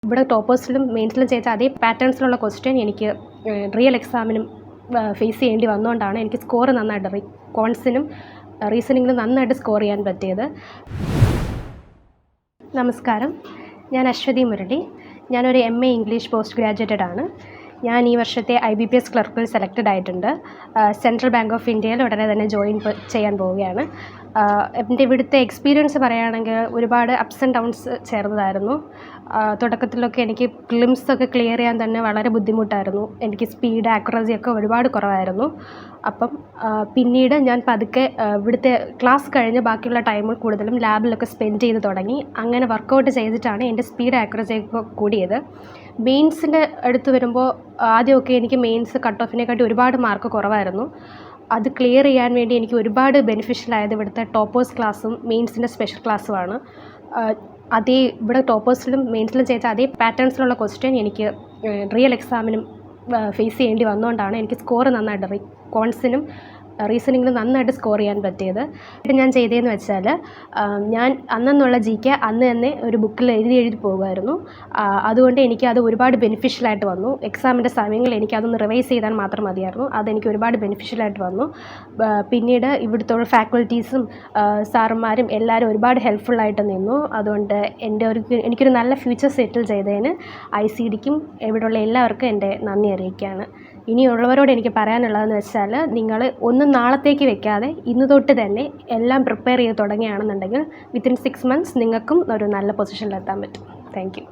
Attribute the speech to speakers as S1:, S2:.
S1: ഇവിടെ ടോപ്പേഴ്സിലും മെയിൻസിലും ചെയ്ത അതേ പാറ്റേൺസിലുള്ള ക്വസ്റ്റ്യൻ എനിക്ക് റിയൽ എക്സാമിനും ഫേസ് ചെയ്യേണ്ടി വന്നുകൊണ്ടാണ് എനിക്ക് സ്കോർ നന്നായിട്ട് കോൺസിനും റീസണിങ്ങിലും നന്നായിട്ട് സ്കോർ ചെയ്യാൻ പറ്റിയത്. നമസ്കാരം, ഞാൻ അശ്വതി മുരളി. ഞാനൊരു MA ഇംഗ്ലീഷ് പോസ്റ്റ് ഗ്രാജുവേറ്റഡ് ആണ്. ഞാൻ ഈ വർഷത്തെ IBPS ക്ലർക്കിൽ സെലക്റ്റഡ് ആയിട്ടുണ്ട്. സെൻട്രൽ ബാങ്ക് ഓഫ് ഇന്ത്യയിൽ ഉടനെ തന്നെ ജോയിൻ ചെയ്യാൻ പോവുകയാണ്. എൻ്റെ ഇവിടുത്തെ എക്സ്പീരിയൻസ് പറയുകയാണെങ്കിൽ ഒരുപാട് അപ്സ് ആൻഡ് ഡൗൺസ് ചേർന്നതായിരുന്നു. തുടക്കത്തിലൊക്കെ എനിക്ക് പ്രിലിംസൊക്കെ ക്ലിയർ ചെയ്യാൻ തന്നെ വളരെ ബുദ്ധിമുട്ടായിരുന്നു. എനിക്ക് സ്പീഡ് ആക്യുറസി ഒക്കെ ഒരുപാട് കുറവായിരുന്നു. അപ്പം പിന്നീട് ഞാൻ പതുക്കെ ഇവിടുത്തെ ക്ലാസ് കഴിഞ്ഞ് ബാക്കിയുള്ള ടൈമിൽ കൂടുതലും ലാബിലൊക്കെ സ്പെൻഡ് ചെയ്ത് തുടങ്ങി. അങ്ങനെ വർക്കൗട്ട് ചെയ്തിട്ടാണ് എൻ്റെ സ്പീഡ് ആക്യുറസി ഒക്കെ കൂടിയത്. മെയിൻസിൻ്റെ അടുത്ത് വരുമ്പോൾ ആദ്യമൊക്കെ എനിക്ക് മെയിൻസ് കട്ട് ഓഫിനെക്കാട്ടി ഒരുപാട് മാർക്ക് കുറവായിരുന്നു. അത് ക്ലിയർ ചെയ്യാൻ വേണ്ടി എനിക്ക് ഒരുപാട് ബെനിഫിഷ്യൽ ആയത് ഇവിടുത്തെ ടോപ്പേഴ്സ് ക്ലാസ്സും മെയിൻസിൻ്റെ സ്പെഷ്യൽ ക്ലാസ്സുമാണ്. ഇവിടെ ടോപ്പേഴ്സിലും മെയിൻസിലും ചെയ്ത അതേ പാറ്റേൺസിലുള്ള ക്വസ്റ്റ്യൻ എനിക്ക് റിയൽ എക്സാമിനും ഫേസ് ചെയ്യേണ്ടി വന്നുകൊണ്ടാണ് എനിക്ക് സ്കോർ നന്നായിട്ട് കോൺസിനും റീസണിങ്ങിലും നന്നായിട്ട് സ്കോർ ചെയ്യാൻ പറ്റിയത്. ഞാൻ ചെയ്തതെന്ന് വെച്ചാൽ ഞാൻ അന്നുള്ള GK അന്ന് തന്നെ ഒരു ബുക്കിൽ എഴുതി പോകുമായിരുന്നു. അതുകൊണ്ട് എനിക്കത് ഒരുപാട് ബെനിഫിഷ്യലായിട്ട് വന്നു. എക്സാമിൻ്റെ സമയങ്ങളിൽ എനിക്കതൊന്ന് റിവൈസ് ചെയ്താൽ മാത്രം മതിയായിരുന്നു. അതെനിക്ക് ഒരുപാട് ബെനിഫിഷ്യലായിട്ട് വന്നു. പിന്നീട് ഇവിടുത്തെ ഫാക്കൽറ്റീസും സാറന്മാരും എല്ലാവരും ഒരുപാട് ഹെൽപ്ഫുള്ളായിട്ട് നിന്നു. അതുകൊണ്ട് എനിക്കൊരു നല്ല ഫ്യൂച്ചർ സെറ്റിൽ ചെയ്തതിന് ICDക്കും ഇവിടെയുള്ള എല്ലാവർക്കും എൻ്റെ നന്ദി അറിയിക്കുകയാണ്. ഇനിയുള്ളവരോട് എനിക്ക് പറയാനുള്ളതെന്ന് വെച്ചാൽ നിങ്ങൾ ഒന്നും നാളത്തേക്ക് വെക്കാതെ ഇന്ന് തൊട്ട് തന്നെ എല്ലാം പ്രിപ്പയർ ചെയ്ത് തുടങ്ങുകയാണെന്നുണ്ടെങ്കിൽ വിത്തിൻ 6 months നിങ്ങൾക്കും ഒരു നല്ല പൊസിഷനിലെത്താൻ പറ്റും. Thank you.